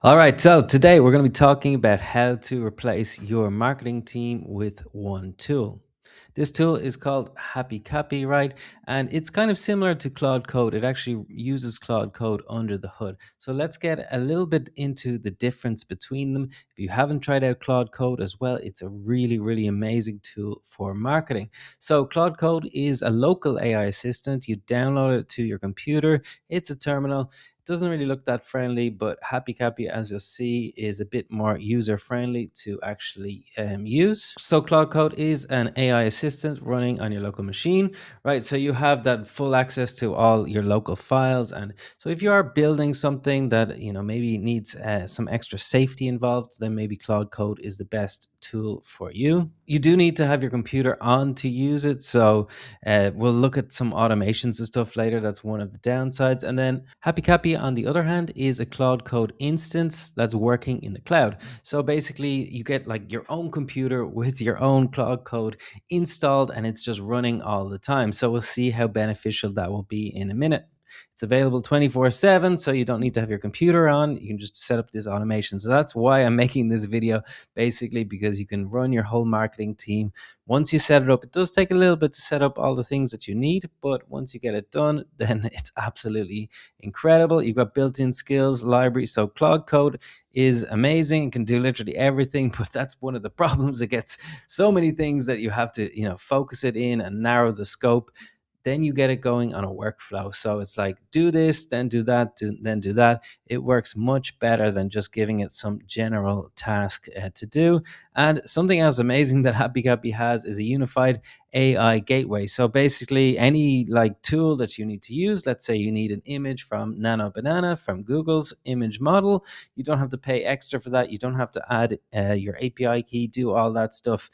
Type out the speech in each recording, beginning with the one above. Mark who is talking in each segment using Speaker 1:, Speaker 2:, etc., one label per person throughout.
Speaker 1: All right, so today we're going to be talking about how to replace your marketing team with one tool. This tool is called HappyCapy, right? And it's kind of similar to Claude Code. It actually uses Claude Code under the hood. So let's get a little bit into the difference between them. If you haven't tried out Claude Code as well, it's a really, really amazing tool for marketing. So Claude Code is a local AI assistant. You download it to your computer. It's a terminal. Doesn't really look that friendly, but HappyCapy, as you'll see, is a bit more user friendly to actually use. So Cloud Code is an AI assistant running on your local machine, right? So you have that full access to all your local files, and so if you are building something that maybe needs some extra safety involved, then maybe Cloud Code is the best tool for you. You do need to have your computer on to use it, so we'll look at some automations and stuff later. That's one of the downsides. And then HappyCapy, on the other hand, is a Cloud Code instance that's working in the cloud. So basically, you get like your own computer with your own Cloud Code installed, and it's just running all the time. So we'll see how beneficial that will be in a minute. It's available 24/7, so you don't need to have your computer on. You can just set up this automation. So that's why I'm making this video, basically, because you can run your whole marketing team. Once you set it up, it does take a little bit to set up all the things that you need, but once you get it done, then it's absolutely incredible. You've got built-in skills library. So Claude Code is amazing. It can do literally everything, but that's one of the problems. It gets so many things that you have to, focus it in and narrow the scope. Then you get it going on a workflow. So it's like, do this, then do that, then do that. It works much better than just giving it some general task to do. And something else amazing that HappyCapy has is a unified AI gateway. So basically, any like tool that you need to use, let's say you need an image from Nano Banana from Google's image model, you don't have to pay extra for that. You don't have to add your API key, do all that stuff,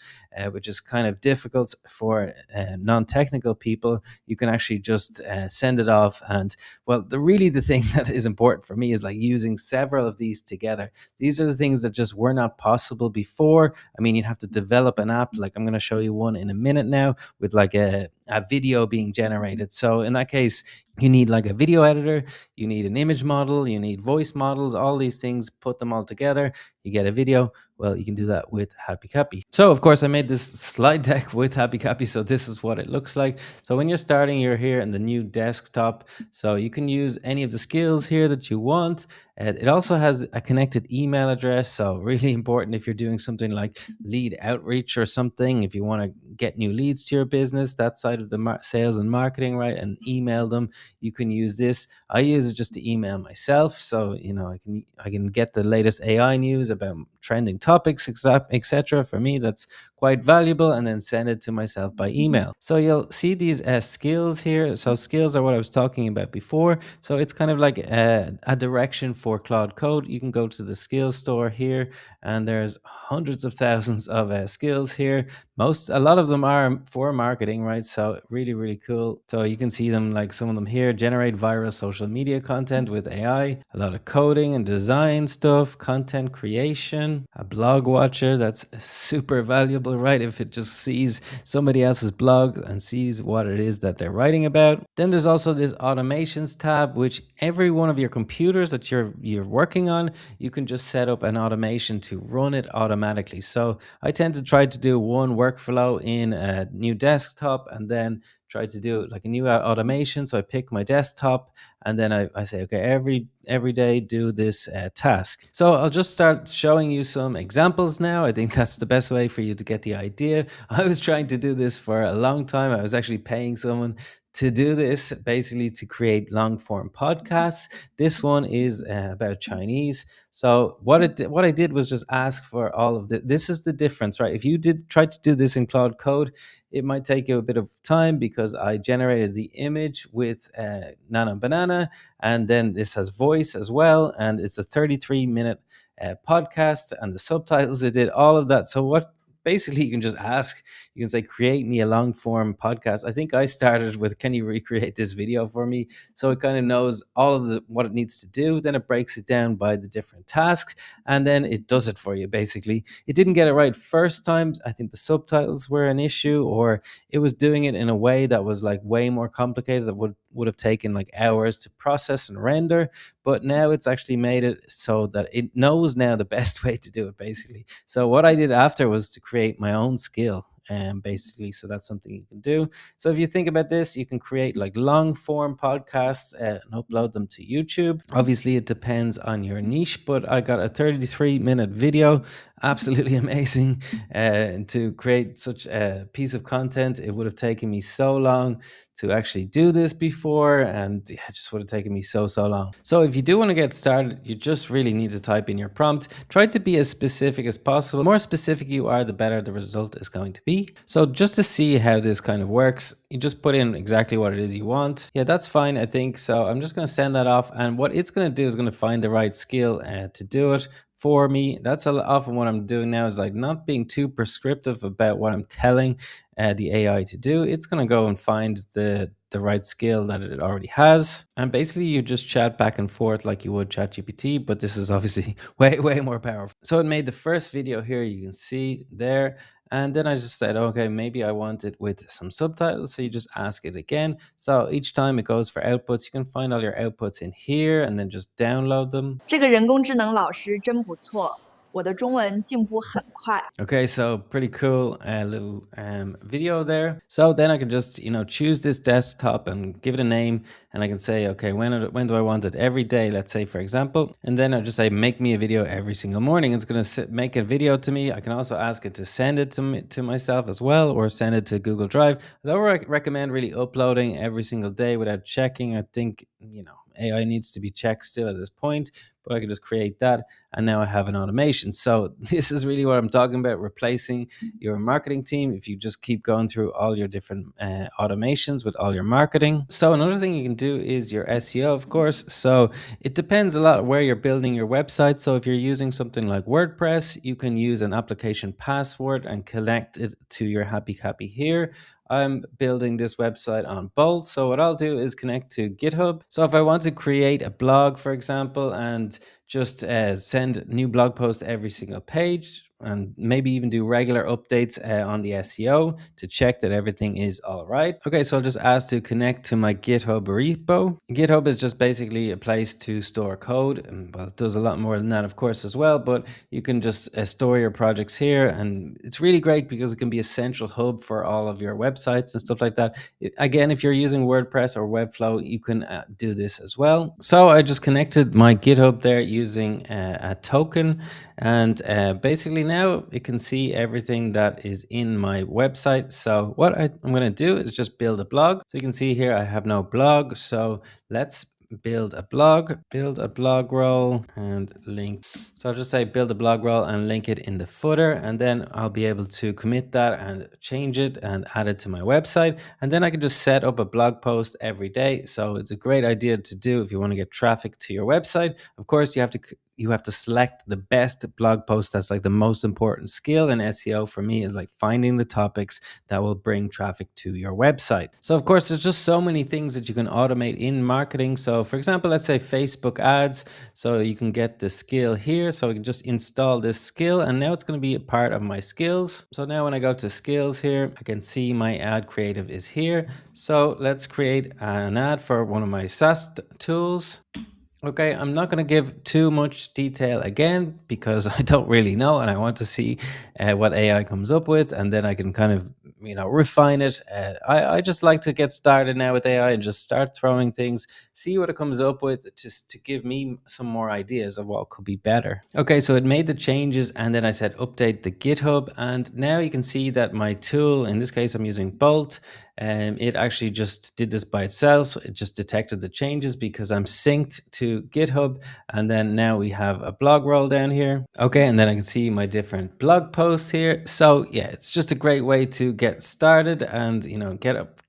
Speaker 1: which is kind of difficult for non-technical people. You can actually just send it off. And well, the thing that is important for me is like using several of these together. These are the things that just were not possible before. I mean, you'd have to develop an app. Like I'm going to show you one in a minute now with like a video being generated. So in that case, you need like a video editor, you need an image model, you need voice models, all these things, put them all together, you get a video. Well, you can do that with HappyCapy. So of course I made this slide deck with HappyCapy. So this is what it looks like. So when you're starting, you're here in the new desktop. So you can use any of the skills here that you want. It also has a connected email address. So really important if you're doing something like lead outreach or something, if you want to get new leads to your business, that side of the sales and marketing, right? And email them. You can use this. I use it just to email myself. So, I can get the latest AI news about trending topics, etc. For me, that's quite valuable, and then send it to myself by email. So you'll see these skills here. So skills are what I was talking about before. So it's kind of like a direction for Claude Code. You can go to the skills store here, and there's hundreds of thousands of skills here. A lot of them are for marketing, right? So really, really cool. So you can see them, like some of them here: generate viral social media content with AI, a lot of coding and design stuff, content creation, a blog watcher. That's super valuable, right? If it just sees somebody else's blog and sees what it is that they're writing about. Then there's also this automations tab, which every one of your computers that you're working on, you can just set up an automation to run it automatically. So I tend to try to do one workflow in a new desktop, and then try to do like a new automation. So I pick my desktop, and then I say, okay, every day do this task. So I'll just start showing you some examples now. I think that's the best way for you to get the idea. I was trying to do this for a long time. I was actually paying someone to do this, basically to create long form podcasts. This one is about Chinese. So what I did was just ask for all of the. This is the difference, right? If you did try to do this in Cloud Code, it might take you a bit of time, because I generated the image with Nana Banana, and then this has voice as well, and it's a 33-minute podcast, and the subtitles, it did all of that. So what basically you can just ask, you can say, create me a long form podcast. I think I started with, can you recreate this video for me? So it kind of knows all of what it needs to do. Then it breaks it down by the different tasks, and then it does it for you. Basically, it didn't get it right first time. I think the subtitles were an issue, or it was doing it in a way that was like way more complicated, that would have taken like hours to process and render. but now it's actually made it so that it knows now the best way to do it, basically. So what I did after was to create my own skill. Basically, so that's something you can do. So if you think about this, you can create like long form podcasts and upload them to YouTube. Obviously, it depends on your niche, but I got a 33-minute video. Absolutely amazing. To create such a piece of content, it would have taken me so long to actually do this before, and it just would have taken me so long. So if you do want to get started, you just really need to type in your prompt. Try to be as specific as possible. The more specific you are, the better the result is going to be. So just to see how this kind of works, you just put in exactly what it is you want. Yeah, that's fine, I think. So I'm just going to send that off, and what it's going to do is going to find the right skill to do it for me. That's often what I'm doing now, is like not being too prescriptive about what I'm telling the AI to do. It's going to go and find the right skill that it already has, and basically you just chat back and forth like you would ChatGPT, but this is obviously way more powerful. So it made the first video here, you can see there. And then I just said, okay, maybe I want it with some subtitles. So you just ask it again. So each time it goes for outputs, you can find all your outputs in here and then just download them.
Speaker 2: 这个人工智能老师真不错，我的中文进步很快。
Speaker 1: Okay, so pretty cool little video there. So then I can just, choose this desktop and give it a name, and I can say, okay, when do I want it? Every day, let's say, for example. And then I just say, make me a video every single morning. It's going to make a video to me. I can also ask it to send it to myself as well, or send it to Google Drive. I don't recommend really uploading every single day without checking. I think, AI needs to be checked still at this point, but I can just create that, and now I have an automation. So this is really what I'm talking about, replacing your marketing team if you just keep going through all your different automations with all your marketing. So another thing you can do is your SEO, of course. So it depends a lot where you're building your website. So if you're using something like WordPress, you can use an application password and connect it to your Hapycapy here. I'm building this website on Bolt. So what I'll do is connect to GitHub. So if I want to create a blog, for example, and just send new blog posts every single page, and maybe even do regular updates on the SEO to check that everything is all right. Okay, so I'll just ask to connect to my GitHub repo. GitHub is just basically a place to store code. And, well, it does a lot more than that, of course, as well, but you can just store your projects here, and it's really great because it can be a central hub for all of your websites and stuff like that. Again, if you're using WordPress or Webflow, you can do this as well. So I just connected my GitHub there using a token, and basically now it can see everything that is in my website. So what I'm going to do is just build a blog. So you can see here I have no blog, so let's build a blog role and link. So I'll just say build a blog role and link it in the footer, and then I'll be able to commit that and change it and add it to my website. And then I can just set up a blog post every day. So it's a great idea to do if you want to get traffic to your website. Of course, you have to select the best blog post. That's like the most important skill in SEO for me, is like finding the topics that will bring traffic to your website. So of course, there's just so many things that you can automate in marketing. So for example, let's say Facebook ads. So you can get the skill here. So I can just install this skill, and now it's going to be a part of my skills. So now when I go to skills here, I can see my ad creative is here. So let's create an ad for one of my SaaS tools. Okay, I'm not going to give too much detail again because I don't really know, and I want to see what AI comes up with, and then I can kind of refine it. I just like to get started now with AI and just start throwing things, see what it comes up with, just to give me some more ideas of what could be better. Okay, so it made the changes, and then I said update the GitHub, and now you can see that my tool, in this case I'm using Bolt, it actually just did this by itself. So it just detected the changes because I'm synced to GitHub. And then now we have a blog roll down here. Okay, and then I can see my different blog posts here. So yeah, it's just a great way to get started and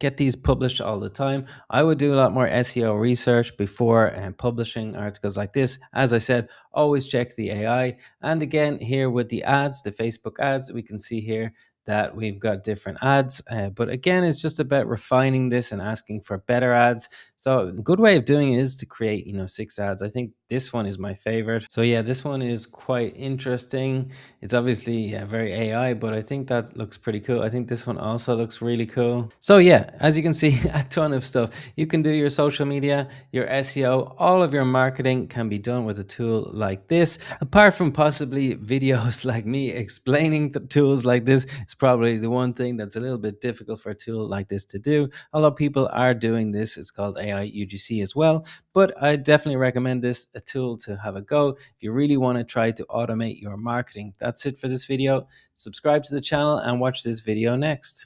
Speaker 1: get these published all the time. I would do a lot more SEO research before publishing articles like this. As I said, always check the AI. And again, here with the ads, the Facebook ads, we can see here that we've got different ads. But again, it's just about refining this and asking for better ads. So a good way of doing it is to create, 6 ads. I think this one is my favorite. So yeah, this one is quite interesting. It's obviously very AI, but I think that looks pretty cool. I think this one also looks really cool. So yeah, as you can see, a ton of stuff. You can do your social media, your SEO, all of your marketing can be done with a tool like this. Apart from possibly videos like me explaining the tools like this, it's probably the one thing that's a little bit difficult for a tool like this to do. Although people are doing this, it's called AI UGC as well. But I definitely recommend this a tool to have a go if you really want to try to automate your marketing. That's it for this video. Subscribe to the channel and watch this video next.